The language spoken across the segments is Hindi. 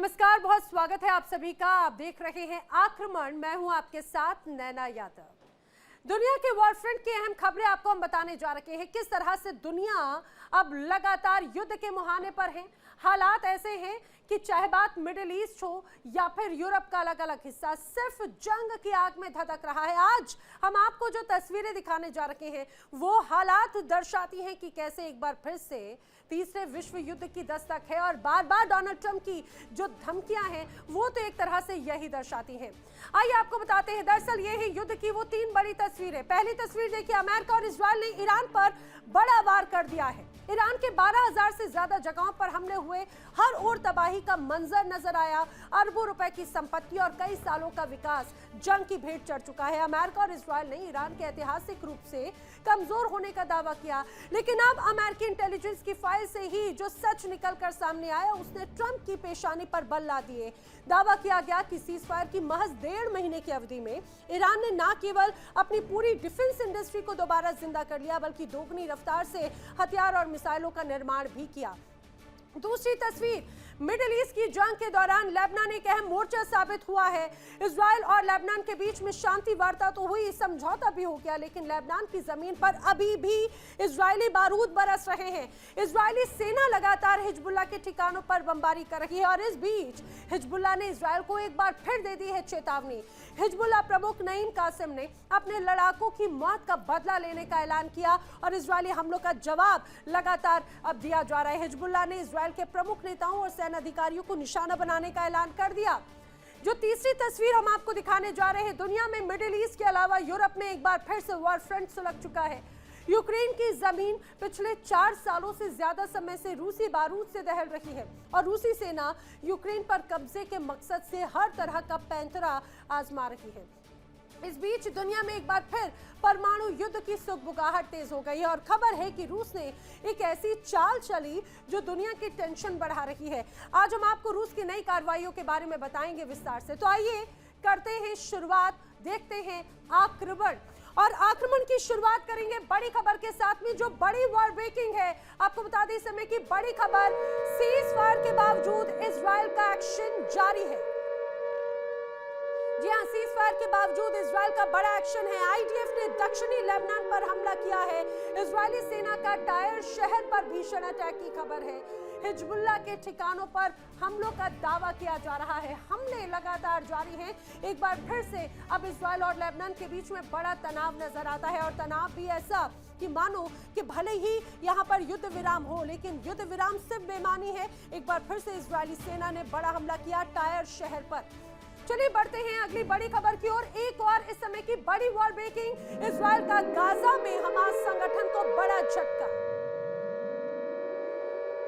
नमस्कार, बहुत स्वागत है आप सभी का। आप देख रहे हैं आक्रमण। मैं हूं आपके साथ नैना यादव। दुनिया के वॉरफ्रंट की अहम खबरें आपको हम बताने जा रहे हैं। किस तरह से दुनिया अब लगातार युद्ध के मुहाने पर है। हालात ऐसे हैं कि चाहे बात मिडिल ईस्ट हो या फिर यूरोप का अलग अलग हिस्सा, सिर्फ जंग की आग में धधक रहा है। आज हम आपको जो तस्वीरें दिखाने जा रहे हैं वो हालात दर्शाती हैं कि कैसे एक बार फिर से तीसरे विश्व युद्ध की दस्तक है। और बार बार डोनाल्ड ट्रंप की जो धमकियां हैं वो तो एक तरह से यही दर्शाती हैं। आइए आपको बताते हैं, दरअसल ये है युद्ध की वो तीन बड़ी तस्वीरें। पहली तस्वीर देखिए, अमेरिका और इजरायल ने ईरान पर बड़ा वार कर दिया है। ईरान के 12,000 से ज्यादा जगहों पर हमले हुए, हर ओर तबाही का मंजर नजर आया। अरबों रुपए की संपत्ति और कई सालों का विकास जंग की भेंट चढ़ चुका है। अमेरिका और इजरायल ने ईरान के ऐतिहासिक रूप से कमजोर होने का दावा किया, लेकिन अब अमेरिकी इंटेलिजेंस की फाइल से ही जो सच निकलकर सामने आया उसने ट्रंप की पेशानी पर बल ला दिए। दावा किया गया कि सीजफायर की महज 1.5 महीने की अवधि में ईरान ने न केवल अपनी पूरी डिफेंस इंडस्ट्री को दोबारा जिंदा कर लिया, बल्कि दोगुनी रफ्तार से हथियार और मिसाइलों का निर्माण भी किया। दूसरी तस्वीर, मिडिल ईस्ट की जंग के दौरान लेबनान एक अहम मोर्चा साबित हुआ है। इजरायल और लेबनान के बीच में शांति वार्ता तो हुई, समझौता भी हो गया, लेकिन लेबनान की जमीन पर अभी भी इजरायली बारूद बरस रहे हैं। इजरायली सेना लगातार हिजबुल्लाह के ठिकानों पर बमबारी कर रही है और इस बीच हिजबुल्लाह ने इजरायल को एक बार फिर दे दी है चेतावनी। हिजबुल्लाह प्रमुख नईम कासिम ने अपने लड़ाकों की मौत का बदला लेने का ऐलान किया और इजरायली हमलों का जवाब लगातार अब दिया जा रहा है। हिजबुल्लाह ने इजरायल के प्रमुख नेताओं और सेना अधिकारियों को निशाना बनाने का ऐलान कर दिया। जो तीसरी तस्वीर हम आपको दिखाने जा रहे हैं, दुनिया में मिडिल ईस्ट के अलावा यूरोप में एक बार फिर से वॉर फ्रंट सुलग चुका है। यूक्रेन की जमीन पिछले 4 सालों से ज्यादा समय से रूसी बारूद से दहल रही है और रूसी सेना यूक्रेन पर कब्जे के मकसद से हर तरह का पैंतरा आजमा रही है। इस बीच दुनिया में एक बार फिर परमाणु युद्ध की सुगबुगाहट तेज हो गई है और खबर है कि रूस ने एक ऐसी चाल चली जो दुनिया की टेंशन बढ़ा रही है। आज हम आपको रूस की नई कार्रवाइयों के बारे में बताएंगे विस्तार से। तो आइए करते हैं शुरुआत, देखते हैं आक्रमण। और आक्रमण की शुरुआत करेंगे बड़ी खबर के साथ में, जो बड़ी वॉर ब्रेकिंग है। आपको बता दें इस समय की बड़ी खबर, सीज फायर के बावजूद इजरायल का एक्शन जारी है। जी हां, सीज फायर के बावजूद इजरायल का बड़ा एक्शन है। आईडीएफ ने दक्षिणी लेबनान पर हमला किया है। इजरायली सेना का टायर शहर पर भीषण अटैक की खबर है। हिजबुल्लाह के ठिकानों पर हमलों का दावा किया जा रहा है। हमले लगातार जारी हैं। एक बार फिर से अब इजरायल और लेबनान के बीच में बड़ा तनाव नजर आता है और तनाव भी ऐसा कि मानो कि भले ही यहाँ पर युद्ध विराम हो, लेकिन युद्ध विराम सिर्फ बेमानी है। एक बार फिर से इजरायली सेना ने बड़ा हमला किया टायर शहर पर। चलिए बढ़ते हैं अगली बड़ी खबर की ओर। एक और इस समय की बड़ी वॉर ब्रेकिंग, इजरायल का गाजा में हमास संगठन को बड़ा झटका।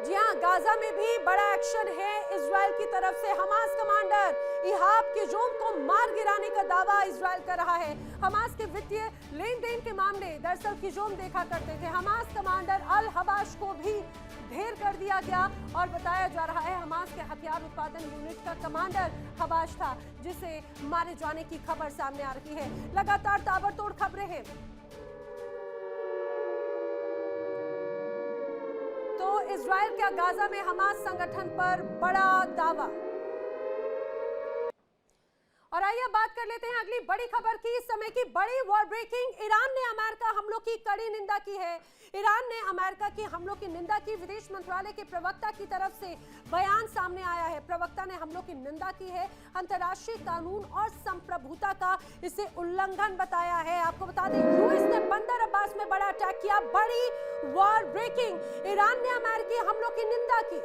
जी हां, गाजा में भी बड़ा एक्शन है इजरायल की तरफ से। हमास कमांडर इहाब किजोम को मार गिराने का दावा इजरायल कर रहा है। हमास के वित्तीय लेन देन के मामले दरअसल किजोम देखा करते थे। हमास कमांडर अल हबाश को भी ढेर कर दिया गया और बताया जा रहा है हमास के हथियार उत्पादन यूनिट का कमांडर हबाश था, जिसे मारे जाने की खबर सामने आ रही है। लगातार ताबड़तोड़ खबरें हैं। तो इजरायल का गाजा में हमास संगठन पर बड़ा दावा। और आइए बात कर लेते हैं अगली बड़ी खबर की। इस समय की बड़ी वॉर ब्रेकिंग, ईरान ने अमेरिका हमलों की कड़ी निंदा की है। ईरान ने अमेरिका के हमलों की निंदा की। विदेश मंत्रालय के प्रवक्ता की तरफ से बयान सामने आया है। प्रवक्ता ने हमलों की निंदा की है, अंतर्राष्ट्रीय कानून और संप्रभुता का इसे उल्लंघन बताया है। आपको बता दें, यूएस ने बंदर अब्बास में बड़ा अटैक किया। बड़ी वॉर ब्रेकिंग, ईरान ने अमेरिकी हमलों की निंदा की।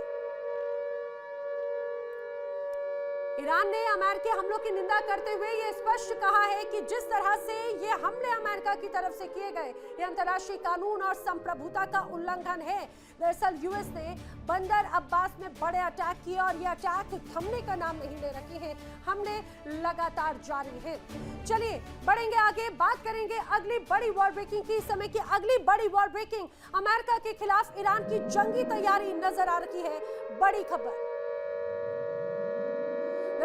ईरान ने अमेरिकी हमलों की निंदा करते हुए ये स्पष्ट कहा है कि जिस तरह से ये हमले अमेरिका की तरफ से किए गए, ये अंतर्राष्ट्रीय कानून और संप्रभुता का उल्लंघन है। दरअसल यूएस ने बंदर अब्बास में बड़े अटैक किए और ये अटैक थमने का नाम नहीं ले रखे हैं। हमले लगातार जारी हैं। चलिए बढ़ेंगे आगे, बात करेंगे अगली बड़ी वॉर ब्रेकिंग की। इस समय की अगली बड़ी वॉर ब्रेकिंग, अमेरिका के खिलाफ ईरान की जंगी तैयारी नजर आ रही है। बड़ी खबर,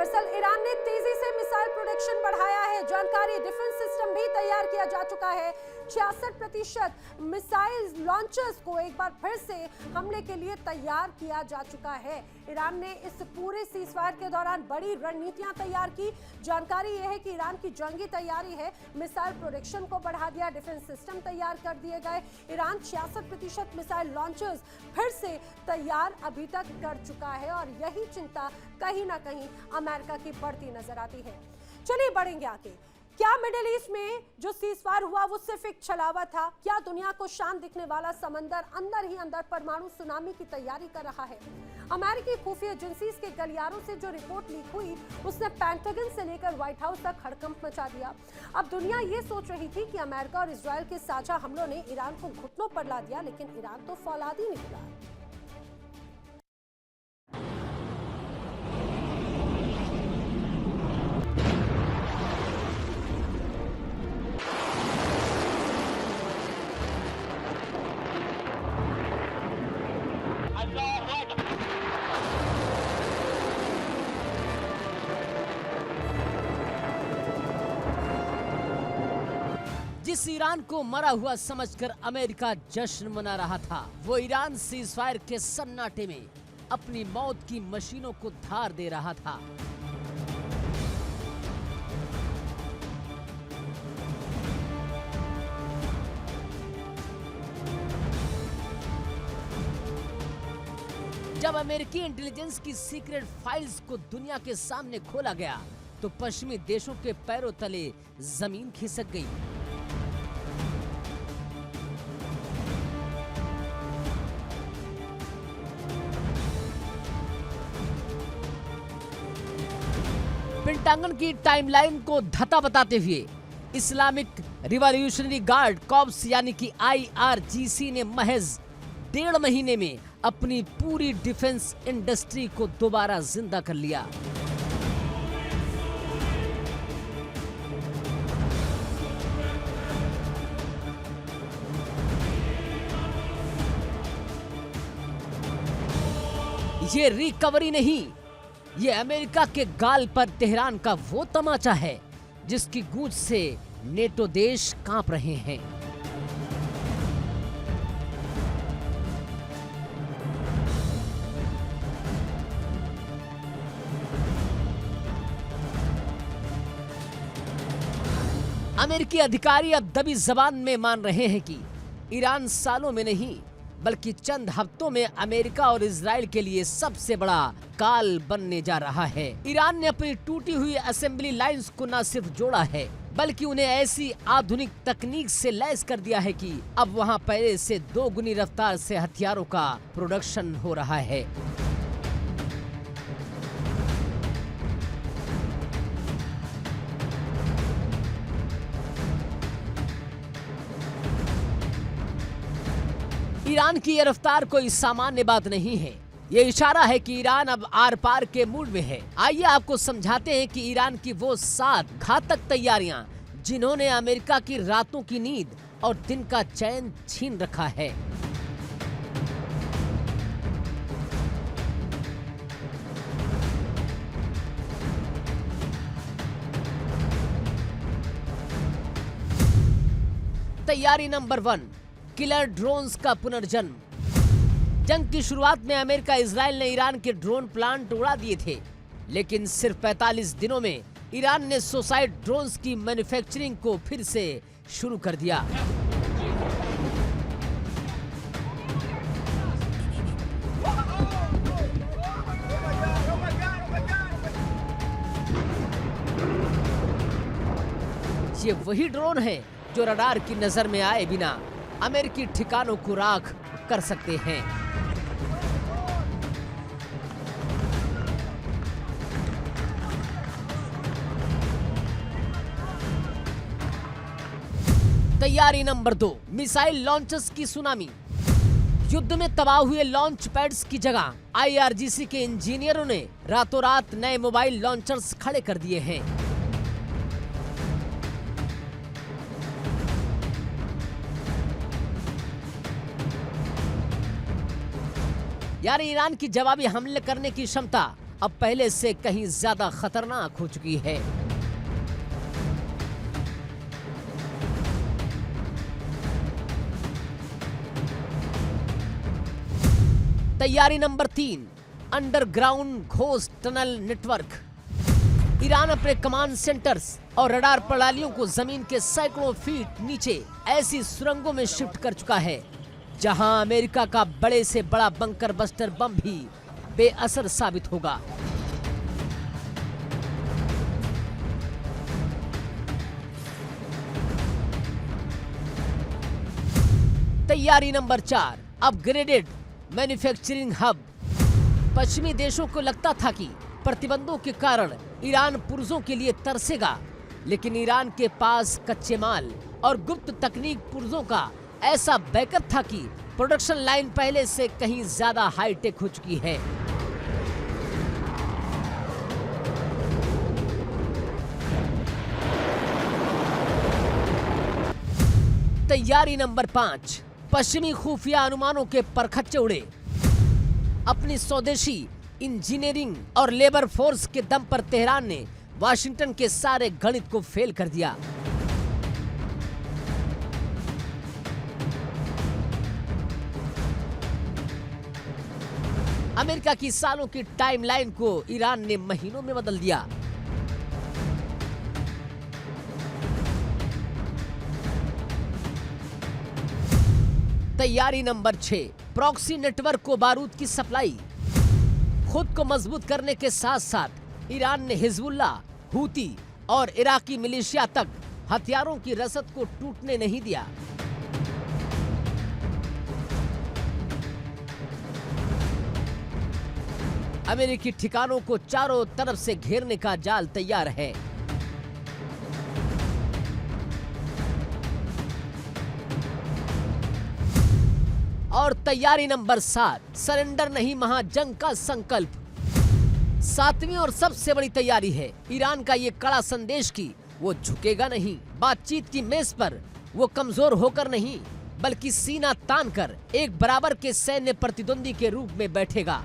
दरअसल ईरान ने तेजी से मिसाइल प्रोडक्शन बढ़ाया है। जानकारी, डिफेंस सिस्टम भी तैयार किया जा चुका है। 66% मिसाइल लॉन्चर्स को एक बार फिर से हमले के लिए तैयार किया जा चुका है। ईरान ने इस पूरे सीज़फायर के दौरान बड़ी रणनीतियां तैयार की। जानकारी यह है कि ईरान की जंगी तैयारी है, मिसाइल प्रोडक्शन को बढ़ा दिया, डिफेंस सिस्टम तैयार कर दिए गए। ईरान 66% मिसाइल लॉन्चर्स फिर से तैयार अभी तक कर चुका है और यही चिंता कहीं ना कहीं अमेरिका की बढ़ती नजर आती है। चलिए बढ़ेंगे आगे। क्या मिडिल ईस्ट में जो सीज़फायर हुआ वो सिर्फ एक छलावा था? क्या दुनिया को शान दिखने वाला समंदर अंदर ही अंदर परमाणु सुनामी की तैयारी कर रहा है? अमेरिकी खुफिया एजेंसीज के गलियारों से जो रिपोर्ट लीक हुई उसने पेंटागन से लेकर व्हाइट हाउस तक हड़कंप मचा दिया। अब दुनिया ये सोच रही थी कि अमेरिका और इजरायल के साझा हमलों ने ईरान को घुटनों पर ला दिया, लेकिन ईरान तो फौलादी निकला। जिस ईरान को मरा हुआ समझकर अमेरिका जश्न मना रहा था, वो ईरान सीज़फायर के सन्नाटे में अपनी मौत की मशीनों को धार दे रहा था। जब अमेरिकी इंटेलिजेंस की सीक्रेट फाइल्स को दुनिया के सामने खोला गया तो पश्चिमी देशों के पैरों तले जमीन खिसक गई। पेंटागन की टाइमलाइन को धता बताते हुए इस्लामिक रिवॉल्यूशनरी गार्ड कॉर्प्स यानी कि IRGC ने महज 1.5 महीने में अपनी पूरी डिफेंस इंडस्ट्री को दोबारा जिंदा कर लिया। ये रिकवरी नहीं, ये अमेरिका के गाल पर तेहरान का वो तमाचा है जिसकी गूंज से नेटो देश कांप रहे हैं। अमेरिकी अधिकारी अब दबी जबान में मान रहे हैं कि ईरान सालों में नहीं बल्कि चंद हफ्तों में अमेरिका और इजराइल के लिए सबसे बड़ा काल बनने जा रहा है। ईरान ने अपनी टूटी हुई असेंबली लाइंस को न सिर्फ जोड़ा है बल्कि उन्हें ऐसी आधुनिक तकनीक से लैस कर दिया है कि अब वहां पहले से 2 गुनी रफ्तार से हथियारों का प्रोडक्शन हो रहा है। ईरान की यह रफ्तार कोई सामान्य बात नहीं है। ये इशारा है कि ईरान अब आर पार के मूड में है। आइए आपको समझाते हैं कि ईरान की वो 7 घातक तैयारियां जिन्होंने अमेरिका की रातों की नींद और दिन का चैन छीन रखा है। तैयारी नंबर 1, किलर ड्रोन्स का पुनर्जन्म। जंग की शुरुआत में अमेरिका इजराइल ने ईरान के ड्रोन प्लांट उड़ा दिए थे, लेकिन सिर्फ 45 दिनों में ईरान ने सुसाइड ड्रोन्स की मैन्युफैक्चरिंग को फिर से शुरू कर दिया। ये वही ड्रोन है जो रडार की नजर में आए बिना अमेरिकी ठिकानों को राख कर सकते हैं। तैयारी नंबर 2, मिसाइल लॉन्चर्स की सुनामी। युद्ध में तबाह हुए लॉन्च पैड्स की जगह IRGC के इंजीनियरों ने रातों रात नए मोबाइल लॉन्चर्स खड़े कर दिए हैं। यानी ईरान की जवाबी हमले करने की क्षमता अब पहले से कहीं ज्यादा खतरनाक हो चुकी है। तैयारी number 3, underground ghost tunnel network. Iran अपने कमांड सेंटर्स और रडार प्रणालियों को जमीन के सैकड़ों फीट नीचे ऐसी सुरंगों में शिफ्ट कर चुका है जहां अमेरिका का बड़े से बड़ा बंकर बस्टर बम भी बेअसर साबित होगा। तैयारी नंबर 4, अपग्रेडेड मैन्युफैक्चरिंग हब। पश्चिमी देशों को लगता था कि प्रतिबंधों के कारण ईरान पुर्जों के लिए तरसेगा, लेकिन ईरान के पास कच्चे माल और गुप्त तकनीक पुर्जों का ऐसा बैकअप था कि प्रोडक्शन लाइन पहले से कहीं ज्यादा हाईटेक हो चुकी है। तैयारी नंबर 5, पश्चिमी खुफिया अनुमानों के परखच्चे उड़े। अपनी स्वदेशी इंजीनियरिंग और लेबर फोर्स के दम पर तेहरान ने वाशिंगटन के सारे गणित को फेल कर दिया। अमेरिका की सालों की टाइमलाइन को ईरान ने महीनों में बदल दिया। तैयारी नंबर 6, प्रॉक्सी नेटवर्क को बारूद की सप्लाई। खुद को मजबूत करने के साथ साथ ईरान ने हिजबुल्लाह, हूती और इराकी मिलिशिया तक हथियारों की रसद को टूटने नहीं दिया। अमेरिकी ठिकानों को चारों तरफ से घेरने का जाल तैयार है। और तैयारी नंबर 7, सरेंडर नहीं महाजंग का संकल्प। 7वीं और सबसे बड़ी तैयारी है ईरान का ये कड़ा संदेश कि वो झुकेगा नहीं। बातचीत की मेज पर वो कमजोर होकर नहीं, बल्कि सीना तानकर एक बराबर के सैन्य प्रतिद्वंदी के रूप में बैठेगा।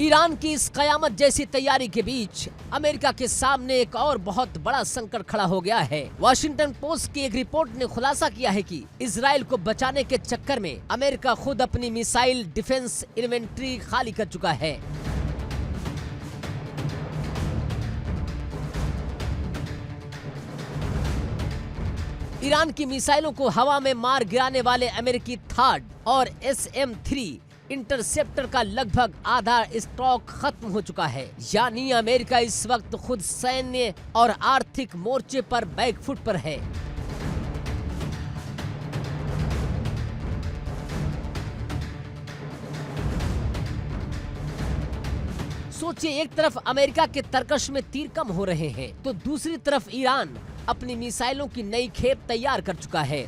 ईरान की इस कयामत जैसी तैयारी के बीच अमेरिका के सामने एक और बहुत बड़ा संकट खड़ा हो गया है। वॉशिंगटन पोस्ट की एक रिपोर्ट ने खुलासा किया है कि इजराइल को बचाने के चक्कर में अमेरिका खुद अपनी मिसाइल डिफेंस इन्वेंट्री खाली कर चुका है। ईरान की मिसाइलों को हवा में मार गिराने वाले अमेरिकी थाड और SM-3 इंटरसेप्टर का लगभग आधा स्टॉक खत्म हो चुका है। यानी अमेरिका इस वक्त खुद सैन्य और आर्थिक मोर्चे पर बैकफुट पर है। सोचिए, एक तरफ अमेरिका के तरकश में तीर कम हो रहे हैं, तो दूसरी तरफ ईरान अपनी मिसाइलों की नई खेप तैयार कर चुका है।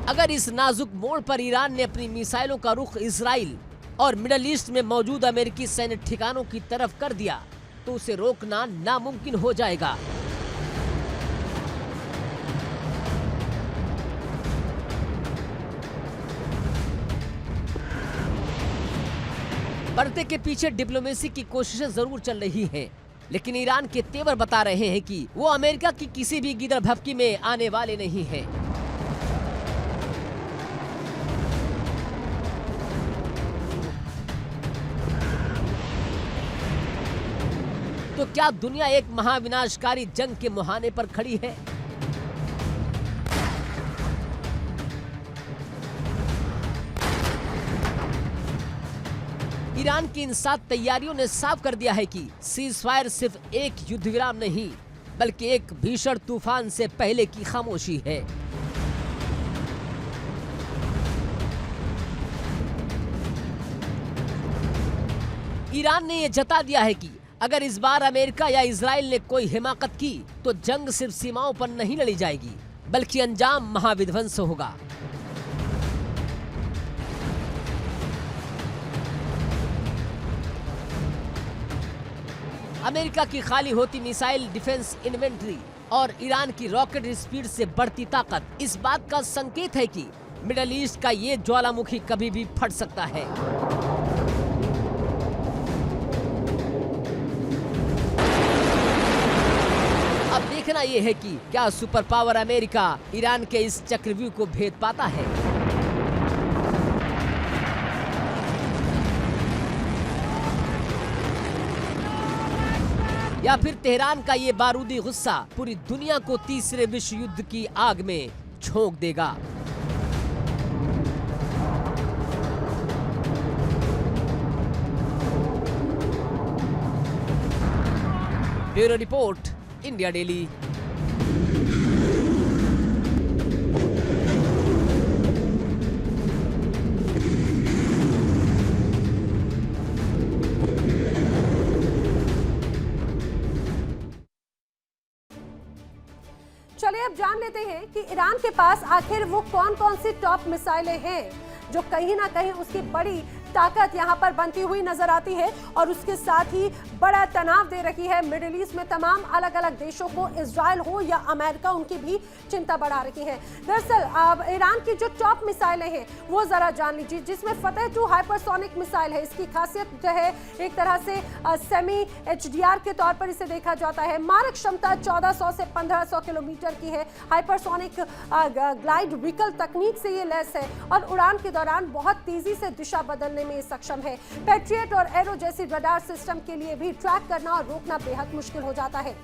अगर इस नाजुक मोड़ पर ईरान ने अपनी मिसाइलों का रुख इजराइल और मिडल ईस्ट में मौजूद अमेरिकी सैन्य ठिकानों की तरफ कर दिया तो उसे रोकना नामुमकिन हो जाएगा। पर्दे के पीछे डिप्लोमेसी की कोशिशें जरूर चल रही हैं, लेकिन ईरान के तेवर बता रहे हैं कि वो अमेरिका की किसी भी गिदड़ भभकी में आने वाले नहीं हैं। तो क्या दुनिया एक महाविनाशकारी जंग के मुहाने पर खड़ी है? ईरान की इन 7 तैयारियों ने साफ कर दिया है कि सीजफायर सिर्फ एक युद्ध विराम नहीं, बल्कि एक भीषण तूफान से पहले की खामोशी है। ईरान ने यह जता दिया है कि अगर इस बार अमेरिका या इजराइल ने कोई हिमाकत की तो जंग सिर्फ सीमाओं पर नहीं लड़ी जाएगी, बल्कि अंजाम महाविध्वंस होगा। अमेरिका की खाली होती मिसाइल डिफेंस इन्वेंट्री और ईरान की रॉकेट स्पीड से बढ़ती ताकत इस बात का संकेत है कि मिडल ईस्ट का ये ज्वालामुखी कभी भी फट सकता है। अब देखना ये है कि क्या सुपर पावर अमेरिका ईरान के इस चक्रव्यूह को भेद पाता है। या फिर तेहरान का ये बारूदी गुस्सा पूरी दुनिया को तीसरे विश्व युद्ध की आग में झोंक देगा। Bureau report, India daily. चलिए अब जान लेते हैं कि ईरान के पास आखिर वो कौन कौन सी टॉप मिसाइलें हैं जो कहीं ना कहीं उसकी बड़ी ताकत यहां पर बनती हुई नजर आती है और उसके साथ ही बड़ा तनाव दे रही है मिडिल ईस्ट में तमाम अलग अलग देशों को, इजराइल हो या अमेरिका, उनकी भी चिंता बढ़ा रही है। दरअसल अब ईरान की जो टॉप मिसाइलें हैं वो जरा जान लीजिए, जिसमें फतेह 2 हाइपरसोनिक मिसाइल है। इसकी खासियत जो है एक तरह से सेमी HDR के तौर पर इसे देखा जाता है। मारक क्षमता 1400 से 1500 किलोमीटर की है। हाइपरसोनिक ग्लाइड व्हीकल तकनीक से ये लैस है और उड़ान के दौरान बहुत तेजी से दिशा बदलने में सक्षम है। पैट्रियट और एरो जैसी रडार सिस्टम के लिए भी ट्रैक करना और रोकना बेहद मुश्किल हो जाता है।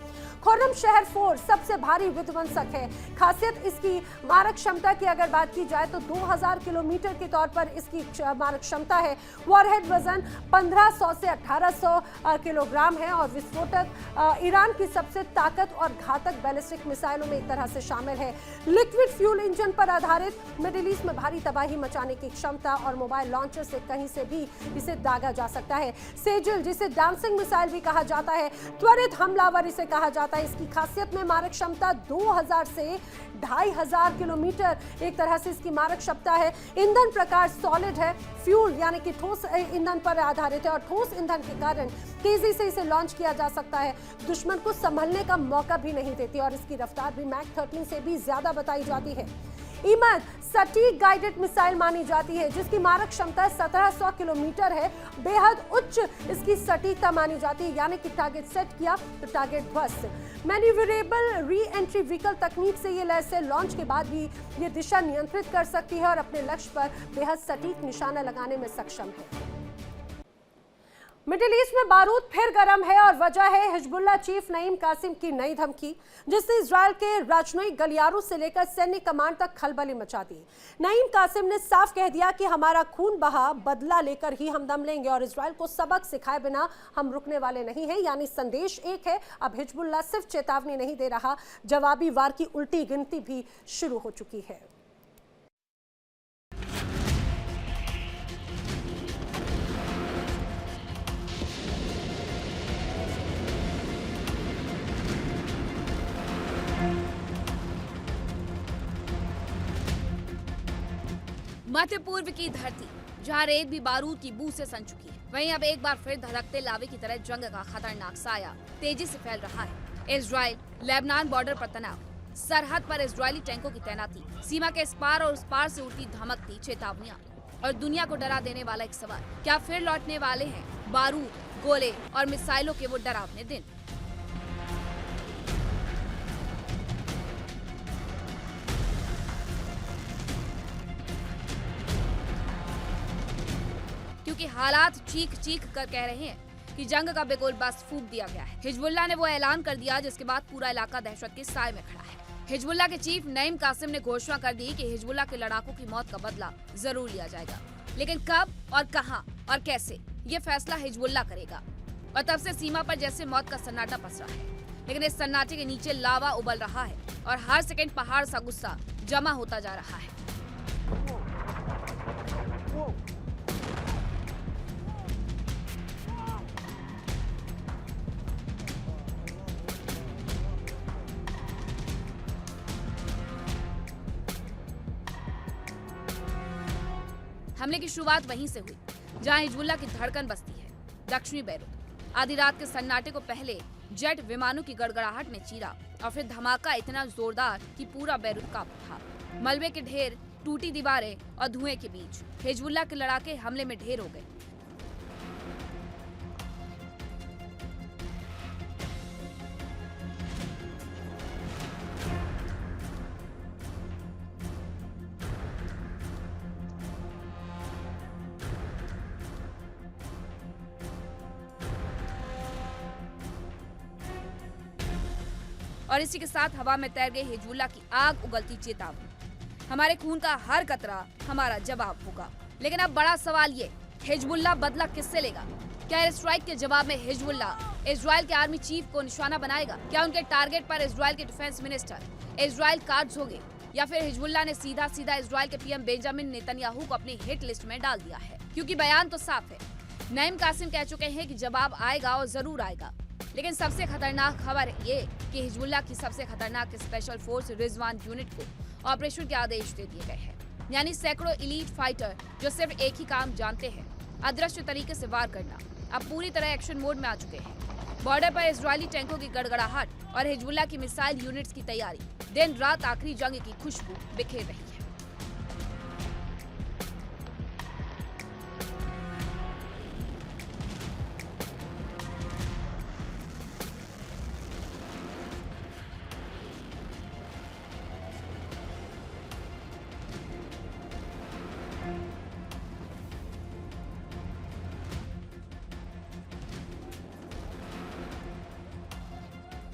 खुर्रमशहर 4 सबसे भारी विध्वंसक है। खासियत इसकी मारक क्षमता की अगर बात की जाए तो 2000 किलोमीटर के तौर पर इसकी मारक क्षमता है। वॉरहेड वजन 1500 से 1800 किलोग्राम है और विस्फोटक ईरान की सबसे ताकत और घातक बैलिस्टिक मिसाइलों में एक तरह से शामिल है। लिक्विड फ्यूल इंजन पर आधारित मिडिल ईस्ट में भारी तबाही मचाने की क्षमता और मोबाइल लॉन्चर से कहीं से भी इसे दागा जा सकता है। सेजिल, जिसे डांसिंग मिसाइल भी कहा जाता है, त्वरित हमलावर इसे कहा जाता है। इसकी खासियत में मारक क्षमता 2000 से 2500 किलोमीटर एक तरह से इसकी मारक क्षमता है। ईंधन प्रकार सॉलिड है, फ्यूल यानी कि ठोस ईंधन पर आधारित है और ठोस ईंधन के कारण तेजी से इसे लॉन्च किया जा सकता है। दुश्मन को संभलने का मौका भी नहीं देती और इसकी रफ्तार भी मैक 13 से भी ज्यादा बताई जाती है। ईमद सटीक गाइडेड मिसाइल मानी जाती है, जिसकी मारक क्षमता 1700 किलोमीटर है। बेहद उच्च इसकी सटीकता मानी जाती है, यानी कि टारगेट सेट किया तो टारगेट ध्वस्त। मैन्यूवरेबल री एंट्री व्हीकल तकनीक से ये लैस है। लॉन्च के बाद भी ये दिशा नियंत्रित कर सकती है और अपने लक्ष्य पर बेहद सटीक निशाना लगाने में सक्षम है। मिडिल ईस्ट में बारूद फिर गर्म है और वजह है हिजबुल्लाह चीफ नईम कासिम की नई धमकी, जिसने इजराइल के राजनयिक गलियारों से लेकर सैन्य कमांड तक खलबली मचा दी। नईम कासिम ने साफ कह दिया कि हमारा खून बहा, बदला लेकर ही हम दम लेंगे और इजराइल को सबक सिखाए बिना हम रुकने वाले नहीं हैं। यानी संदेश एक है, अब हिजबुल्लाह सिर्फ चेतावनी नहीं दे रहा, जवाबी वार की उल्टी गिनती भी शुरू हो चुकी है। मध्य पूर्व की धरती जहां रेत भी बारूद की बू से सन चुकी है, वहीं अब एक बार फिर धधकते लावे की तरह जंग का खतरनाक साया तेजी से फैल रहा है। इजराइल लेबनान बॉर्डर पर तनाव, सरहद पर इजरायली टैंकों की तैनाती, सीमा के इस पार और उस पार से उड़ती धमकती चेतावनियां और दुनिया को डरा देने वाला एक सवाल, क्या फिर लौटने वाले हैं बारूद, गोले और मिसाइलों के वो डरावने दिन? क्योंकि हालात चीख चीख कर कह रहे हैं कि जंग का बिगुल बस फूंक दिया गया है। हिजबुल्लाह ने वो ऐलान कर दिया जिसके बाद पूरा इलाका दहशत के साए में खड़ा है। हिजबुल्लाह के चीफ नईम कासिम ने घोषणा कर दी कि हिजबुल्लाह के लड़ाकों की मौत का बदला जरूर लिया जाएगा, लेकिन कब और कहां और कैसे ये फैसला हिजबुल्लाह करेगा। और तब से सीमा पर जैसे मौत का सन्नाटा पसरा है, लेकिन इस सन्नाटे के नीचे लावा उबल रहा है और हर सेकंड पहाड़ सा गुस्सा जमा होता जा रहा है। हमले की शुरुआत वहीं से हुई जहां हिजबुल्लाह की धड़कन बसती है, दक्षिणी बैरूत। आधी रात के सन्नाटे को पहले जेट विमानों की गड़गड़ाहट ने चीरा और फिर धमाका इतना जोरदार कि पूरा बैरूत कांप उठा। मलबे के ढेर, टूटी दीवारें और धुएं के बीच हिजबुल्लाह के लड़ाके हमले में ढेर हो गए। और इसी के साथ हवा में तैर गई हिजबुल्लाह की आग उगलती चेतावनी। हमारे खून का हर कतरा हमारा जवाब होगा। लेकिन अब बड़ा सवाल ये, हिजबुल्लाह बदला किससे लेगा? क्या एयर स्ट्राइक के जवाब में हिजबुल्लाह इजराइल के आर्मी चीफ को निशाना बनाएगा? क्या उनके टारगेट पर इजराइल के डिफेंस मिनिस्टर इजराइल कार्ड्स होंगे? या फिर हिजबुल्लाह ने सीधा सीधा इजराइल के पीएम बेंजामिन नेतन्याहू को अपनी हिट लिस्ट में डाल दिया है? क्योंकि बयान तो साफ है, नईम कासिम कह चुके हैं कि जवाब आएगा और जरूर आएगा। लेकिन सबसे खतरनाक खबर ये कि हिजबुल्लाह की सबसे खतरनाक स्पेशल फोर्स रिजवान यूनिट को ऑपरेशन के आदेश दे दिए गए हैं। यानी सैकड़ों एलीट फाइटर जो सिर्फ एक ही काम जानते हैं, अदृश्य तरीके से वार करना, अब पूरी तरह एक्शन मोड में आ चुके हैं। बॉर्डर पर इजरायली टैंकों की गड़गड़ाहट और हिजबुल्लाह की मिसाइल यूनिट्स की तैयारी दिन रात आखिरी जंग की खुशबू बिखेर रही है।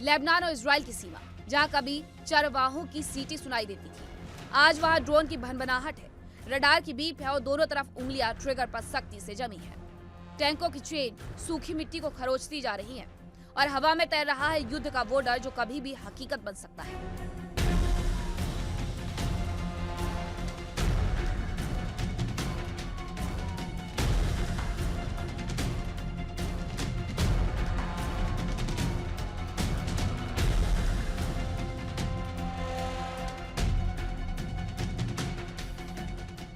लेबनान और इजराइल की सीमा, जहां कभी चरवाहों की सीटी सुनाई देती थी, आज वहां ड्रोन की भनभनाहट है, रडार की बीप है और दोनों तरफ उंगलियां ट्रिगर पर सख्ती से जमी है। टैंकों की चेन सूखी मिट्टी को खरोचती जा रही है और हवा में तैर रहा है युद्ध का वो डर जो कभी भी हकीकत बन सकता है।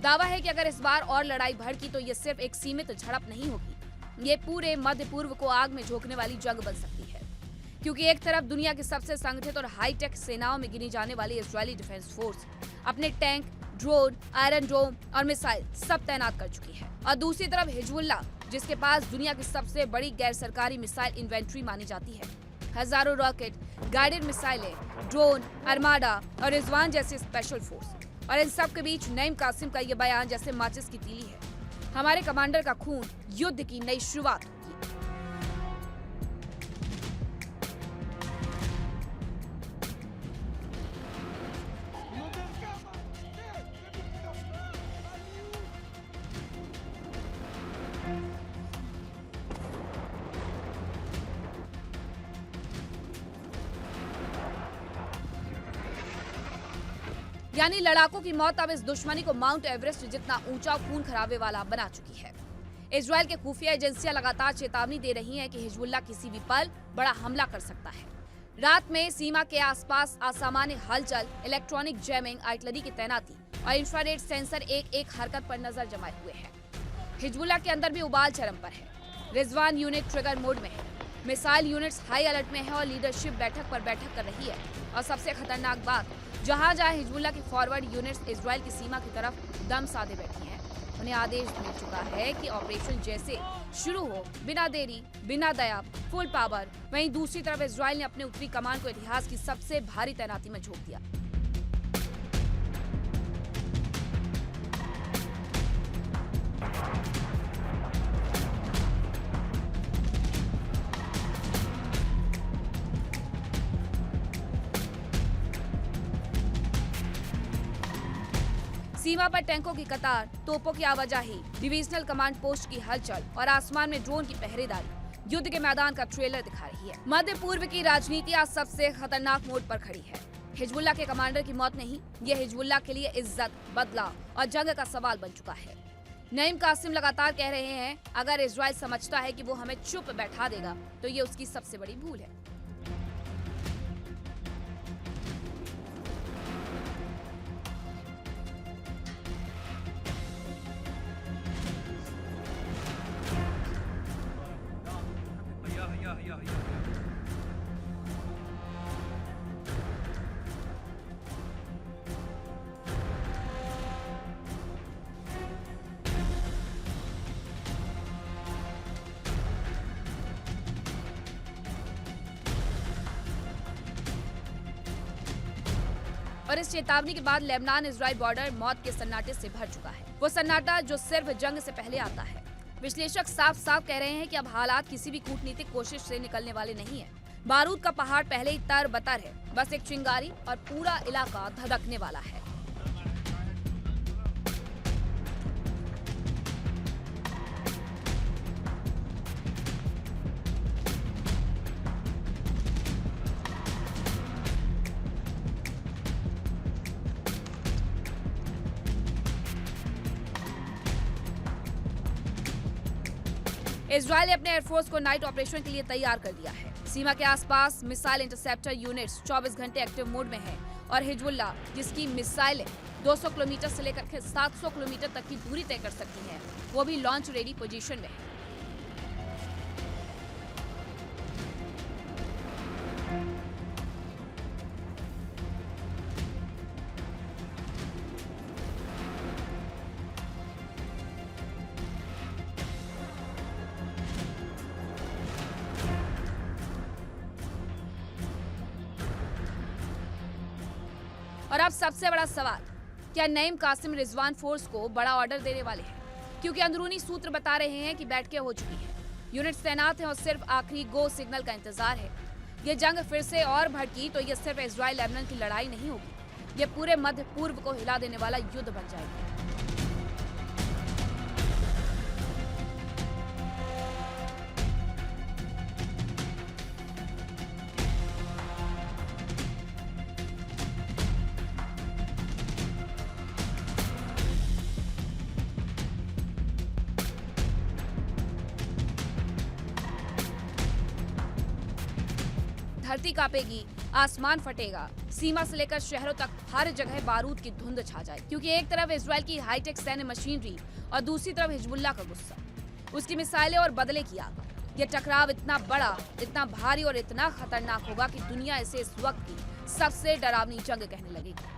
दावा है कि अगर इस बार और लड़ाई भड़की तो ये सिर्फ एक सीमित झड़प नहीं होगी, ये पूरे मध्य पूर्व को आग में झोंकने वाली जंग बन सकती है। क्योंकि एक तरफ दुनिया की सबसे संगठित और हाईटेक सेनाओं में गिनी जाने वाली इजरायली डिफेंस फोर्स अपने टैंक, ड्रोन, आयरन डोम और मिसाइल सब तैनात कर चुकी है, और दूसरी तरफ हिजबुल्लाह, जिसके पास दुनिया की सबसे बड़ी गैर सरकारी मिसाइल इन्वेंट्री मानी जाती है, हजारों रॉकेट, गाइडेड मिसाइलें, ड्रोन, आर्माडा और रिजवान जैसी स्पेशल फोर्स। और इन सब के बीच नईम कासिम का ये बयान जैसे माचिस की तीली है, हमारे कमांडर का खून युद्ध की नई शुरुआत होगी। यानी लड़ाकों की मौत अब इस दुश्मनी को माउंट एवरेस्ट जितना ऊंचा खून खराबे वाला बना चुकी है। इजराइल के खुफिया एजेंसियां लगातार चेतावनी दे रही हैं कि हिजबुल्लाह किसी भी पल बड़ा हमला कर सकता है। रात में सीमा के आसपास असामान्य हलचल, इलेक्ट्रॉनिक जैमिंग, आर्टिलरी की तैनाती और इंफ्रारेड सेंसर एक हरकत पर नजर जमाए हुए हैं। हिजबुल्लाह के अंदर भी उबाल चरम पर है। रिजवान यूनिट ट्रिगर मोड में है, मिसाइल यूनिट्स हाई अलर्ट में है और लीडरशिप बैठक पर बैठक कर रही है। और सबसे खतरनाक बात, जहां जहां हिजबुल्लाह की फॉरवर्ड यूनिट्स इजराइल की सीमा की तरफ दम साधे बैठी हैं, उन्हें आदेश मिल चुका है कि ऑपरेशन जैसे शुरू हो, बिना देरी, बिना दया, फुल पावर। वहीं दूसरी तरफ इजराइल ने अपने उत्तरी कमान को इतिहास की सबसे भारी तैनाती में झोंक दिया। सीमा पर टैंकों की कतार, तोपों की आवाजाही, डिविजनल कमांड पोस्ट की हलचल और आसमान में ड्रोन की पहरेदारी युद्ध के मैदान का ट्रेलर दिखा रही है। मध्य पूर्व की राजनीति आज सबसे खतरनाक मोड़ पर खड़ी है। हिजबुल्लाह के कमांडर की मौत नहीं, ये हिजबुल्लाह के लिए इज्जत, बदला और जंग का सवाल बन चुका है। नईम कासिम लगातार कह रहे हैं, अगर इजराइल समझता है कि वो हमें चुप बैठा देगा तो ये उसकी सबसे बड़ी भूल है। और इस चेतावनी के बाद लेबनान इजराइल बॉर्डर मौत के सन्नाटे से भर चुका है। वो सन्नाटा जो सिर्फ जंग से पहले आता है। विश्लेषक साफ साफ कह रहे हैं कि अब हालात किसी भी कूटनीतिक कोशिश से निकलने वाले नहीं है। बारूद का पहाड़ पहले ही तर बतर है, बस एक चिंगारी और पूरा इलाका धधकने वाला है। इजरायल ने अपने एयरफोर्स को नाइट ऑपरेशन के लिए तैयार कर दिया है। सीमा के आसपास मिसाइल इंटरसेप्टर यूनिट्स 24 घंटे एक्टिव मोड में है और हिजबुल्लाह, जिसकी मिसाइलें 200 किलोमीटर से लेकर 700 किलोमीटर तक की दूरी तय कर सकती हैं, वो भी लॉन्च रेडी पोजीशन में है। और अब सबसे बड़ा सवाल, क्या नईम कासिम रिजवान फोर्स को बड़ा ऑर्डर देने वाले हैं? क्योंकि अंदरूनी सूत्र बता रहे हैं कि बैठकें हो चुकी हैं, यूनिट्स तैनात हैं और सिर्फ आखिरी गो सिग्नल का इंतजार है। ये जंग फिर से और भड़की तो ये सिर्फ इजराइल लेबनान की लड़ाई नहीं होगी, ये पूरे मध्य पूर्व को हिला देने वाला युद्ध बन जाएगा। धरती कांपेगी, आसमान फटेगा, सीमा से लेकर शहरों तक हर जगह बारूद की धुंध छा जाए, क्योंकि एक तरफ इजराइल की हाईटेक सैन्य मशीनरी और दूसरी तरफ हिजबुल्लाह का गुस्सा, उसकी मिसाइलें और बदले की आग। ये टकराव इतना बड़ा, इतना भारी और इतना खतरनाक होगा कि दुनिया इसे इस वक्त की सबसे डरावनी जंग कहने लगेगी।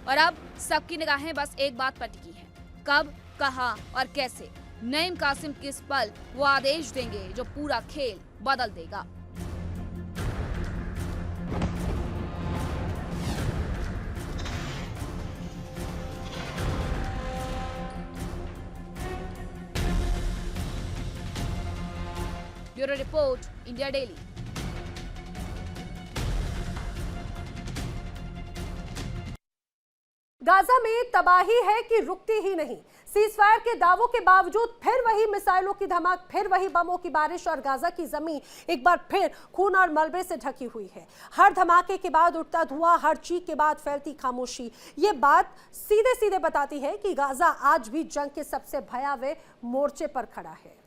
और अब सबकी निगाहें बस एक बात पर टिकी हैं, कब, कहां और कैसे नईम कासिम किस पल वो आदेश देंगे जो पूरा खेल बदल देगा। Bureau report, India daily. Gaza में तबाही है कि रुकती ही नहीं। सीजफायर के दावों के बावजूद फिर वही मिसाइलों की धमाक, फिर वही बमों की बारिश और गाजा की जमीन एक बार फिर खून और मलबे से ढकी हुई है। हर धमाके के बाद उठता धुआं, हर चीख के बाद फैलती खामोशी, ये बात सीधे सीधे बताती है कि गाजा आज भी जंग के सबसे भयावह मोर्चे पर खड़ा है।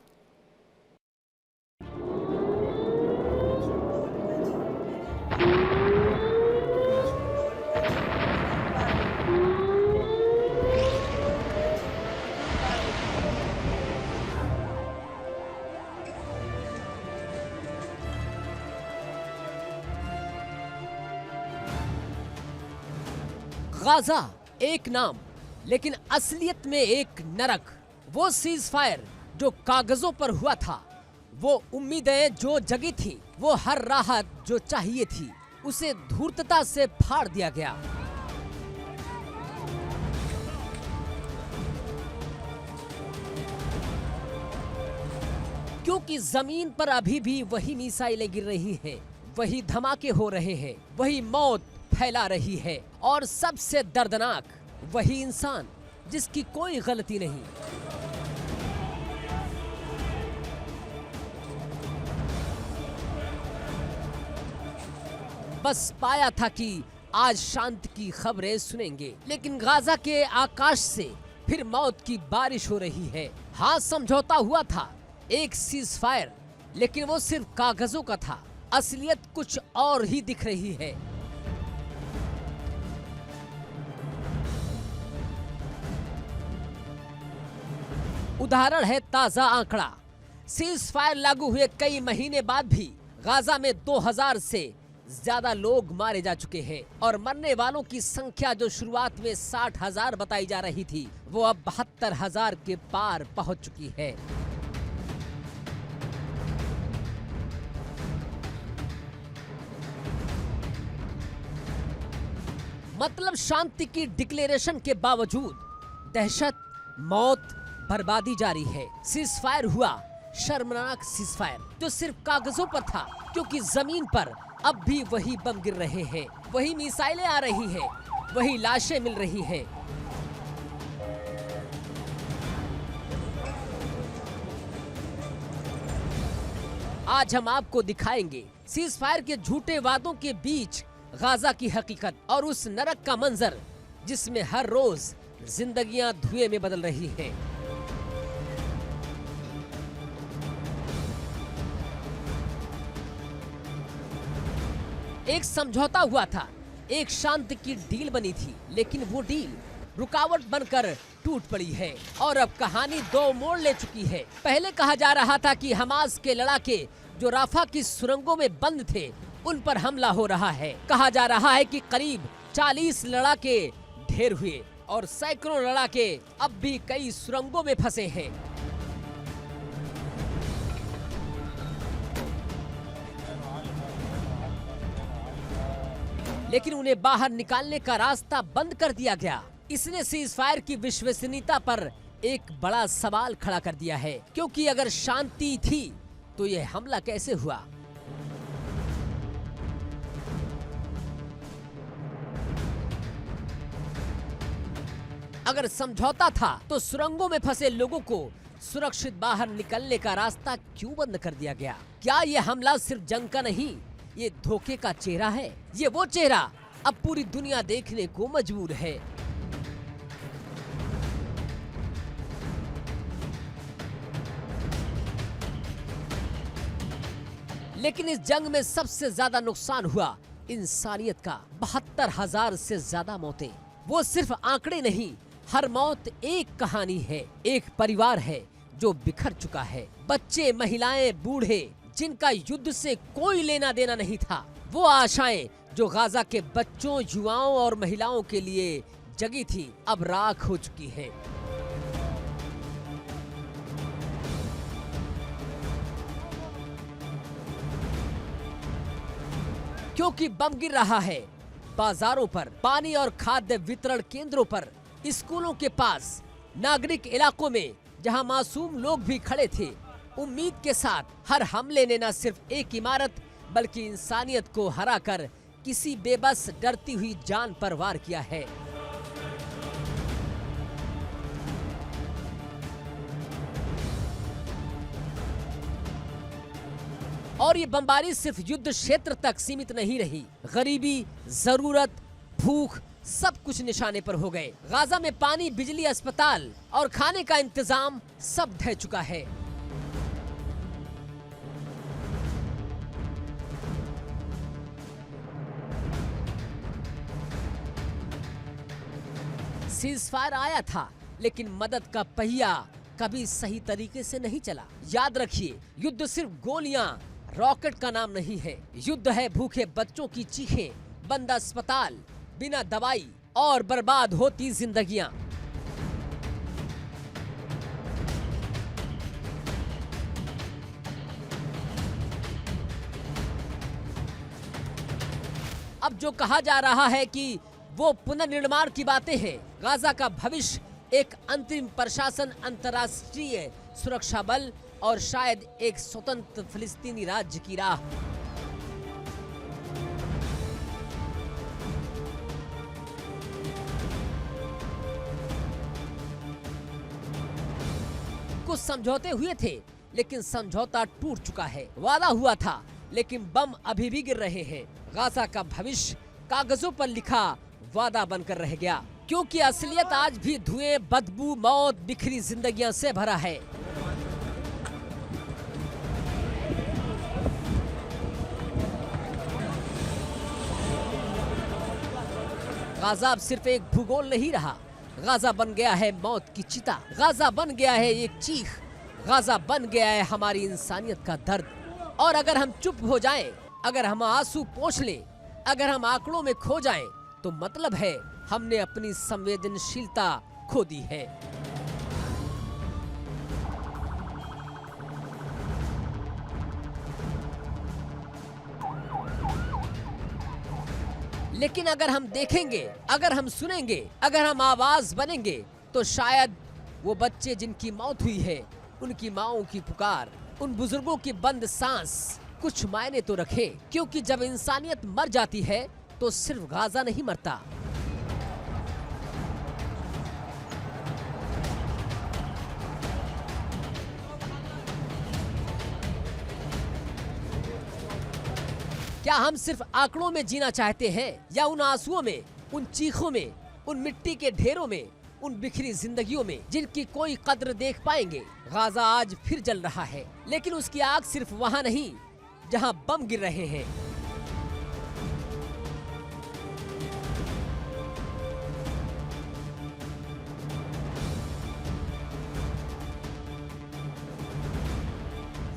गाजा एक नाम, लेकिन असलियत में एक नरक। वो सीज फायर जो कागजों पर हुआ था, वो उम्मीदें जो जगी थी, वो हर राहत जो चाहिए थी, उसे धूर्तता से फाड़ दिया गया। क्योंकि जमीन पर अभी भी वही मिसाइलें गिर रही हैं, वही धमाके हो रहे हैं, वही मौत फैला रही है और सबसे दर्दनाक वही इंसान जिसकी कोई गलती नहीं। बस पाया था कि आज शांति की खबरें सुनेंगे, लेकिन गाजा के आकाश से फिर मौत की बारिश हो रही है। हाँ, समझौता हुआ था, एक सीज फायर, लेकिन वो सिर्फ कागजों का था। असलियत कुछ और ही दिख रही है। उदाहरण है ताजा आंकड़ा। सीज फायर लागू हुए कई महीने बाद भी गाजा में 2000 से ज्यादा लोग मारे जा चुके हैं और मरने वालों की संख्या जो शुरुआत में 60,000 बताई जा रही थी, वो अब 72,000 के पार पहुंच चुकी है। मतलब शांति की डिक्लेरेशन के बावजूद दहशत, मौत, बर्बादी जारी है। सीज फायर हुआ शर्मनाक सीज फायर जो सिर्फ कागजों पर था, क्योंकि जमीन पर अब भी वही बम गिर रहे हैं, वही मिसाइलें आ रही हैं, वही लाशें मिल रही हैं। आज हम आपको दिखाएंगे सीज फायर के झूठे वादों के बीच गाजा की हकीकत और उस नरक का मंजर जिसमें हर रोज जिंदगियां धुएं में बदल रही हैं। एक समझौता हुआ था, एक शांति की डील बनी थी, लेकिन वो डील रुकावट बनकर टूट पड़ी है और अब कहानी दो मोड़ ले चुकी है। पहले कहा जा रहा था कि हमास के लड़ाके जो राफा की सुरंगों में बंद थे, उन पर हमला हो रहा है। कहा जा रहा है कि करीब 40 लड़ाके ढेर हुए और सैकड़ों लड़ाके अब भी कई सुरंगों में फंसे हैं। लेकिन उन्हें बाहर निकालने का रास्ता बंद कर दिया गया। इसने सीज फायर की विश्वसनीयता पर एक बड़ा सवाल खड़ा कर दिया है, क्योंकि अगर शांति थी तो यह हमला कैसे हुआ? अगर समझौता था तो सुरंगों में फंसे लोगों को सुरक्षित बाहर निकलने का रास्ता क्यों बंद कर दिया गया? क्या यह हमला सिर्फ जंग का नहीं, ये धोखे का चेहरा है? ये वो चेहरा अब पूरी दुनिया देखने को मजबूर है। लेकिन इस जंग में सबसे ज्यादा नुकसान हुआ इंसानियत का। 72,000 से ज्यादा मौतें। वो सिर्फ आंकड़े नहीं, हर मौत एक कहानी है, एक परिवार है जो बिखर चुका है। बच्चे, महिलाएं, बूढ़े, जिनका युद्ध से कोई लेना देना नहीं था। वो आशाएं जो गाजा के बच्चों, युवाओं और महिलाओं के लिए जगी थी, अब राख हो चुकी है। क्योंकि बम गिर रहा है बाजारों पर, पानी और खाद्य वितरण केंद्रों पर, स्कूलों के पास, नागरिक इलाकों में जहां मासूम लोग भी खड़े थे, उम्मीद के साथ। हर हमले ने न सिर्फ एक इमारत बल्कि इंसानियत को हराकर किसी बेबस, डरती हुई जान पर वार किया है। और ये बमबारी सिर्फ युद्ध क्षेत्र तक सीमित नहीं रही। गरीबी, जरूरत, भूख, सब कुछ निशाने पर हो गए। गाजा में पानी, बिजली, अस्पताल और खाने का इंतजाम सब ढह चुका है। सीज फायर आया था, लेकिन मदद का पहिया कभी सही तरीके से नहीं चला। याद रखिए, युद्ध सिर्फ गोलियां, रॉकेट का नाम नहीं है। युद्ध है भूखे बच्चों की चीखें, बंद अस्पताल, बिना दवाई और बर्बाद होती जिंदगियां। अब जो कहा जा रहा है कि वो पुनर्निर्माण की बातें हैं, गाजा का भविष्य, एक अंतरिम प्रशासन, अंतर्राष्ट्रीय सुरक्षा बल और शायद एक स्वतंत्र फिलिस्तीनी राज्य की राह। कुछ समझौते हुए थे, लेकिन समझौता टूट चुका है। वादा हुआ था, लेकिन बम अभी भी गिर रहे हैं। गाजा का भविष्य कागजों पर लिखा वादा बनकर रह गया। क्योंकि असलियत आज भी धुएं, बदबू, मौत, बिखरी जिंदगियां से भरा है। गाजा अब सिर्फ एक भूगोल नहीं रहा, गाजा बन गया है मौत की चिता, गाजा बन गया है एक चीख, गाजा बन गया है हमारी इंसानियत का दर्द। और अगर हम चुप हो जाएं, अगर हम आंसू पोंछ लें, अगर हम आंकड़ों में खो जाएं, तो मतलब है हमने अपनी संवेदनशीलता खो दी है। लेकिन अगर हम देखेंगे, अगर हम सुनेंगे, अगर हम आवाज बनेंगे, तो शायद वो बच्चे जिनकी मौत हुई है, उनकी माओं की पुकार, उन बुजुर्गों की बंद सांस कुछ मायने तो रखे। क्योंकि जब इंसानियत मर जाती है तो सिर्फ गाजा नहीं मरता। क्या हम सिर्फ आंकड़ों में जीना चाहते हैं, या उन आंसुओं में, उन चीखों में, उन मिट्टी के ढेरों में, उन बिखरी जिंदगियों में जिनकी कोई कद्र देख पाएंगे? गाजा आज फिर जल रहा है, लेकिन उसकी आग सिर्फ वहां नहीं जहां बम गिर रहे हैं।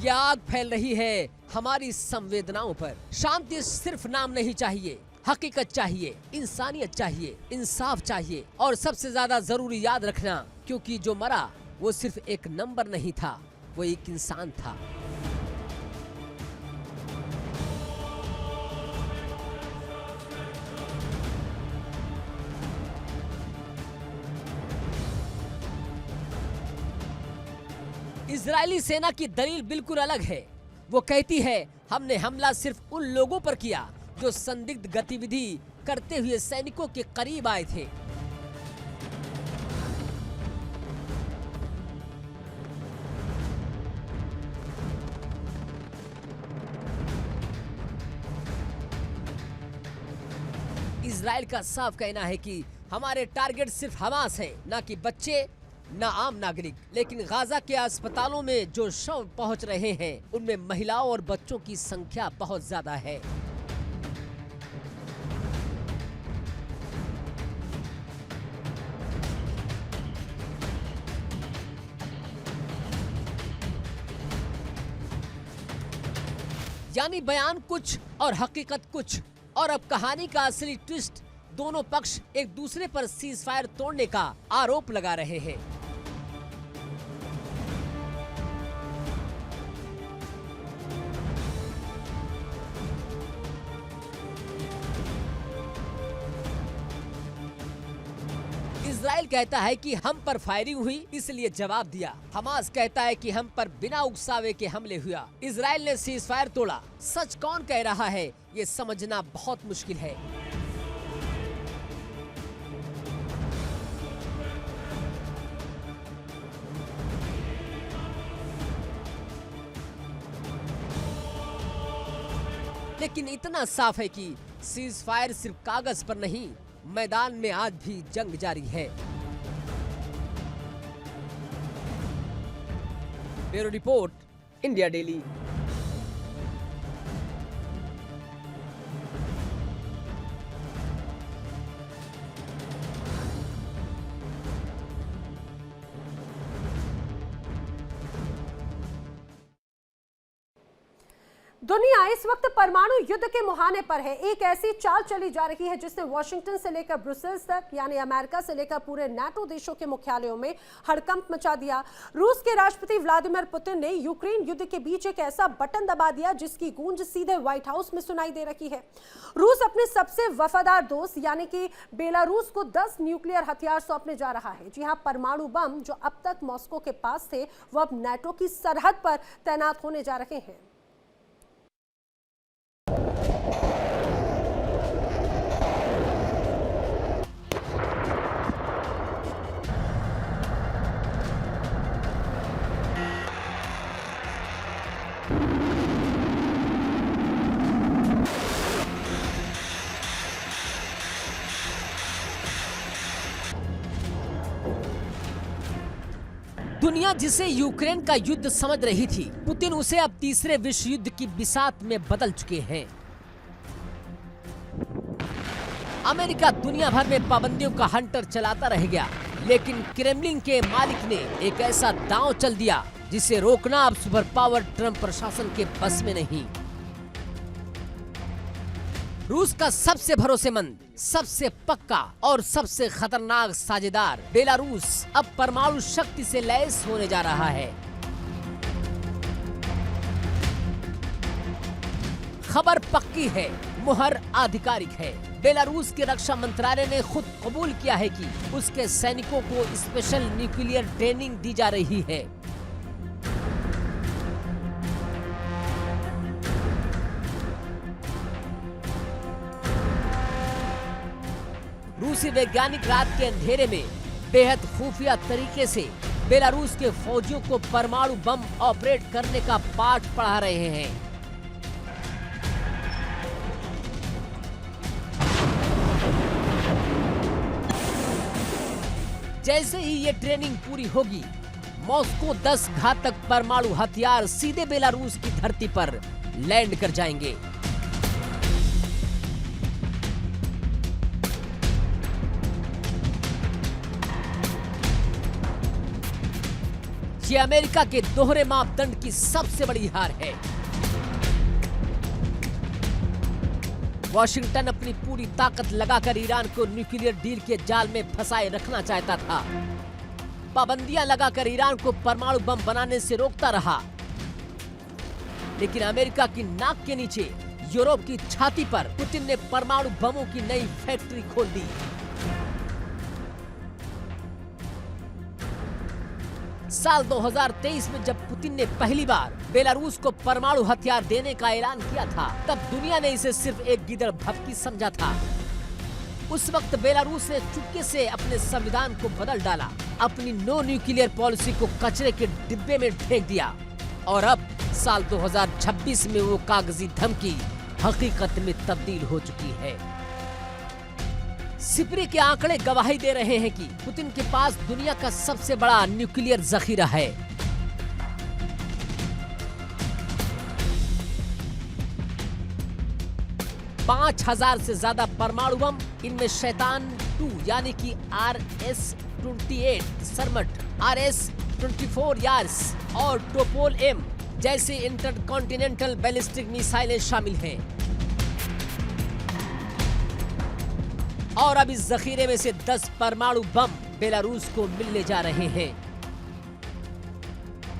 यह आग फैल रही है हमारी संवेदनाओं पर। शांति सिर्फ नाम नहीं चाहिए, हकीकत चाहिए, इंसानियत चाहिए, इंसाफ चाहिए, और सबसे ज्यादा जरूरी याद रखना, क्योंकि जो मरा वो सिर्फ एक नंबर नहीं था, वो एक इंसान था। इजरायली सेना की दलील बिल्कुल अलग है। वो कहती है हमने हमला सिर्फ उन लोगों पर किया जो संदिग्ध गतिविधि करते हुए सैनिकों के करीब आए थे। इजराइल का साफ कहना है कि हमारे टारगेट सिर्फ हमास है, ना कि बच्चे, न आम नागरिक। लेकिन गाजा के अस्पतालों में जो शव पहुंच रहे हैं, उनमें महिलाओं और बच्चों की संख्या बहुत ज्यादा है। यानी बयान कुछ और हकीकत कुछ। और अब कहानी का असली ट्विस्ट, दोनों पक्ष एक दूसरे पर सीज फायर तोड़ने का आरोप लगा रहे हैं। इजराइल कहता है कि हम पर फायरिंग हुई इसलिए जवाब दिया। हमास कहता है कि हम पर बिना उकसावे के हमले हुआ। इजराइल ने सीज फायर तोड़ा। सच कौन कह रहा है ये समझना बहुत मुश्किल है। लेकिन इतना साफ है कि सीज फायर सिर्फ कागज पर नहीं, मैदान में आज भी जंग जारी है। Bureau report, India daily. दुनिया इस वक्त परमाणु युद्ध के मुहाने पर है। एक ऐसी चाल चली जा रही है जिसने वॉशिंगटन से लेकर ब्रुसेल्स तक, यानी अमेरिका से लेकर पूरे नाटो देशों के मुख्यालयों में हड़कंप मचा दिया। रूस के राष्ट्रपति व्लादिमीर पुतिन ने यूक्रेन युद्ध के बीच एक ऐसा बटन दबा दिया जिसकी गूंज सीधे व्हाइट हाउस में सुनाई दे रही है। रूस अपने सबसे वफादार दोस्त यानी कि बेलारूस को 10 न्यूक्लियर हथियार सौंपने जा रहा है। जी हां, परमाणु बम जो अब तक मॉस्को के पास थे, वो अब नाटो की सरहद पर तैनात होने जा रहे हैं। दुनिया जिसे यूक्रेन का युद्ध समझ रही थी, पुतिन उसे अब तीसरे विश्व युद्ध की बिसात में बदल चुके हैं। अमेरिका दुनिया भर में पाबंदियों का हंटर चलाता रह गया, लेकिन क्रेमलिन के मालिक ने एक ऐसा दांव चल दिया जिसे रोकना अब सुपर पावर ट्रंप प्रशासन के बस में नहीं। रूस का सबसे भरोसेमंद, सबसे पक्का और सबसे खतरनाक साझेदार बेलारूस अब परमाणु शक्ति से लैस होने जा रहा है। खबर पक्की है, मुहर आधिकारिक है। बेलारूस के रक्षा मंत्रालय ने खुद कबूल किया है कि उसके सैनिकों को स्पेशल न्यूक्लियर ट्रेनिंग दी जा रही है। रूसी वैज्ञानिक रात के अंधेरे में बेहद खुफिया तरीके से बेलारूस के फौजियों को परमाणु बम ऑपरेट करने का पाठ पढ़ा रहे हैं। जैसे ही ये ट्रेनिंग पूरी होगी, मॉस्को 10 घातक परमाणु हथियार सीधे बेलारूस की धरती पर लैंड कर जाएंगे। ये अमेरिका के दोहरे मापदंड की सबसे बड़ी हार है। वॉशिंगटन अपनी पूरी ताकत लगाकर ईरान को न्यूक्लियर डील के जाल में फंसाए रखना चाहता था। पाबंदियां लगाकर ईरान को परमाणु बम बनाने से रोकता रहा, लेकिन अमेरिका की नाक के नीचे यूरोप की छाती पर पुतिन ने परमाणु बमों की नई फैक्ट्री खोल दी। साल 2023 में जब पुतिन ने पहली बार बेलारूस को परमाणु हथियार देने का ऐलान किया था, तब दुनिया ने इसे सिर्फ एक गिदड़ भभकी समझा था। उस वक्त बेलारूस ने चुपके से अपने संविधान को बदल डाला, अपनी नो न्यूक्लियर पॉलिसी को कचरे के डिब्बे में फेंक दिया, और अब साल 2026 में वो कागजी धमकी हकीकत में तब्दील हो चुकी है। सिपरी के आंकड़े गवाही दे रहे हैं कि पुतिन के पास दुनिया का सबसे बड़ा न्यूक्लियर जखीरा है। पांच 5000 से ज्यादा परमाणु बम, इनमें शैतान 2 यानी कि RS-28 सरमट, RS-24 यार्स और टोपोल M जैसे इंटरकॉन्टिनेंटल बैलिस्टिक मिसाइलें शामिल हैं। और अब इस जखीरे में से 10 परमाणु बम बेलारूस को मिलने जा रहे हैं।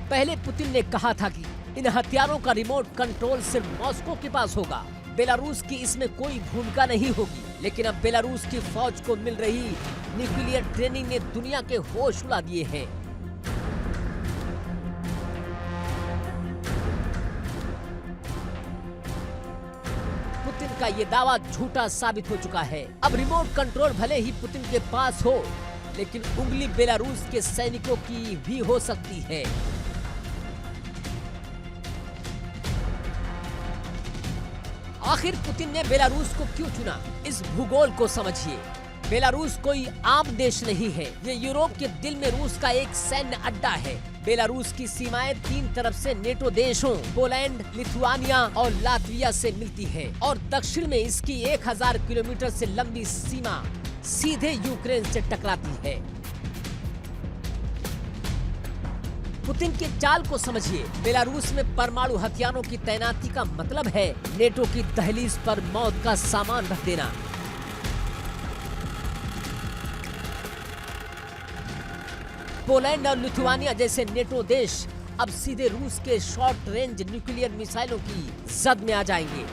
पहले पुतिन ने कहा था कि इन हथियारों का रिमोट कंट्रोल सिर्फ मॉस्को के पास होगा, बेलारूस की इसमें कोई भूमिका नहीं होगी। लेकिन अब बेलारूस की फौज को मिल रही न्यूक्लियर ट्रेनिंग ने दुनिया के होश उड़ा दिए हैं। पुतिन का ये दावा झूठा साबित हो चुका है। अब रिमोट कंट्रोल भले ही पुतिन के पास हो, लेकिन उंगली बेलारूस के सैनिकों की भी हो सकती है। आखिर पुतिन ने बेलारूस को क्यों चुना? इस भूगोल को समझिए। बेलारूस कोई आम देश नहीं है, ये यूरोप के दिल में रूस का एक सैन्य अड्डा है। बेलारूस की सीमाएं 3 तरफ से नेटो देशों पोलैंड, लिथुआनिया और लातविया से मिलती है, और दक्षिण में इसकी 1000 किलोमीटर से लंबी सीमा सीधे यूक्रेन से टकराती है। पुतिन के चाल को समझिए। बेलारूस में परमाणु हथियारों की तैनाती का मतलब है नेटो की दहलीज पर मौत का सामान रख देना। पोलैंड और लिथुआनिया जैसे नेटो देश अब सीधे रूस के शॉर्ट रेंज न्यूक्लियर मिसाइलों की जद में आ जाएंगे।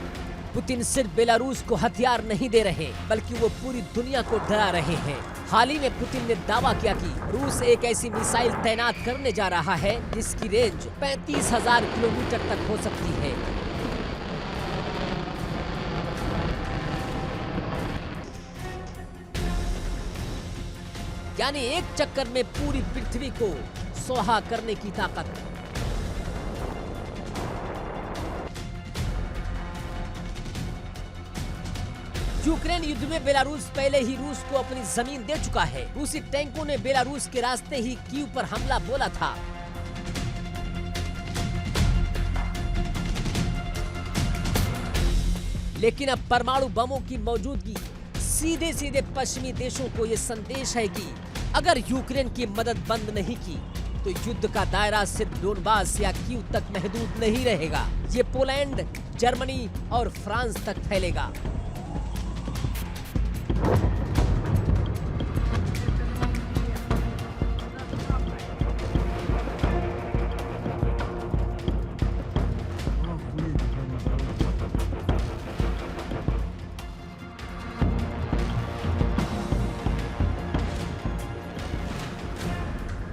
पुतिन सिर्फ बेलारूस को हथियार नहीं दे रहे, बल्कि वो पूरी दुनिया को डरा रहे हैं। हाल ही में पुतिन ने दावा किया कि रूस एक ऐसी मिसाइल तैनात करने जा रहा है जिसकी रेंज 35,000 किलोमीटर तक हो सकती है। यानी एक चक्कर में पूरी पृथ्वी को सोहा करने की ताकत। यूक्रेन युद्ध में बेलारूस पहले ही रूस को अपनी जमीन दे चुका है। रूसी टैंकों ने बेलारूस के रास्ते ही कीव पर हमला बोला था। लेकिन अब परमाणु बमों की मौजूदगी सीधे सीधे पश्चिमी देशों को ये संदेश है कि अगर यूक्रेन की मदद बंद नहीं की तो युद्ध का दायरा सिर्फ डोनबास या कीव तक महदूद नहीं रहेगा। ये पोलैंड, जर्मनी और फ्रांस तक फैलेगा।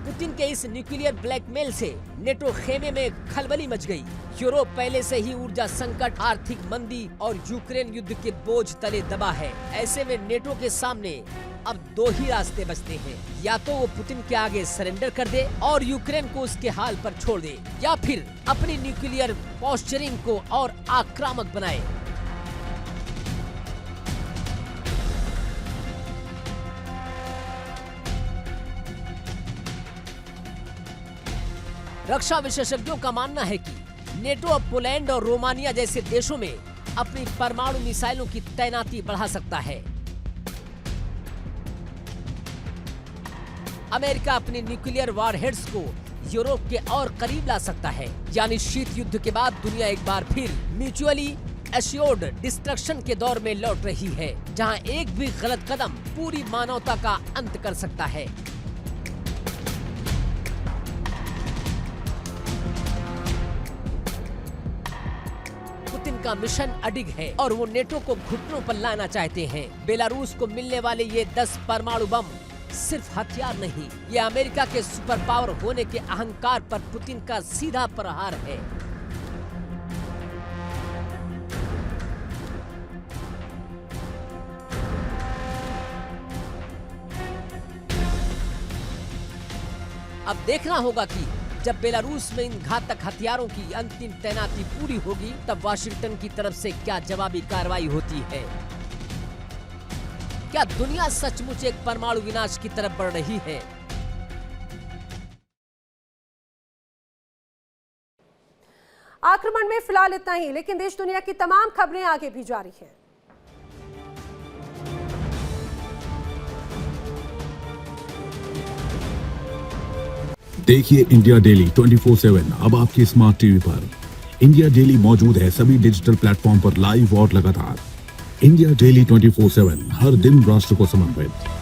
पुतिन के इस न्यूक्लियर ब्लैकमेल से नेटो खेमे में खलबली मच गई। यूरोप पहले से ही ऊर्जा संकट, आर्थिक मंदी और यूक्रेन युद्ध के बोझ तले दबा है। ऐसे में नेटो के सामने अब दो ही रास्ते बचते हैं, या तो वो पुतिन के आगे सरेंडर कर दे और यूक्रेन को उसके हाल पर छोड़ दे, या फिर अपनी न्यूक्लियर पोस्चरिंग को और आक्रामक बनाए। रक्षा विशेषज्ञों का मानना है कि नेटो अब पोलैंड और रोमानिया जैसे देशों में अपनी परमाणु मिसाइलों की तैनाती बढ़ा सकता है। अमेरिका अपनी न्यूक्लियर वॉरहेड्स को यूरोप के और करीब ला सकता है। यानी शीत युद्ध के बाद दुनिया एक बार फिर म्यूचुअली एश्योर्ड डिस्ट्रक्शन के दौर में लौट रही है, जहां एक भी गलत कदम पूरी मानवता का अंत कर सकता है। पुतिन का मिशन अडिग है और वो नेटो को घुटनों पर लाना चाहते हैं। बेलारूस को मिलने वाले ये 10 परमाणु बम सिर्फ हथियार नहीं, ये अमेरिका के सुपर पावर होने के अहंकार पर पुतिन का सीधा प्रहार है। अब देखना होगा कि जब बेलारूस में इन घातक हथियारों की अंतिम तैनाती पूरी होगी, तब वाशिंगटन की तरफ से क्या जवाबी कार्रवाई होती है। क्या दुनिया सचमुच एक परमाणु विनाश की तरफ बढ़ रही है? आक्रमण में फिलहाल इतना ही, लेकिन देश दुनिया की तमाम खबरें आगे भी जारी हैं। देखिए इंडिया डेली 24/7 अब आपके स्मार्ट टीवी पर। इंडिया डेली मौजूद है सभी डिजिटल प्लेटफॉर्म पर लाइव और लगातार। इंडिया डेली 24/7 हर दिन राष्ट्र को समर्पित।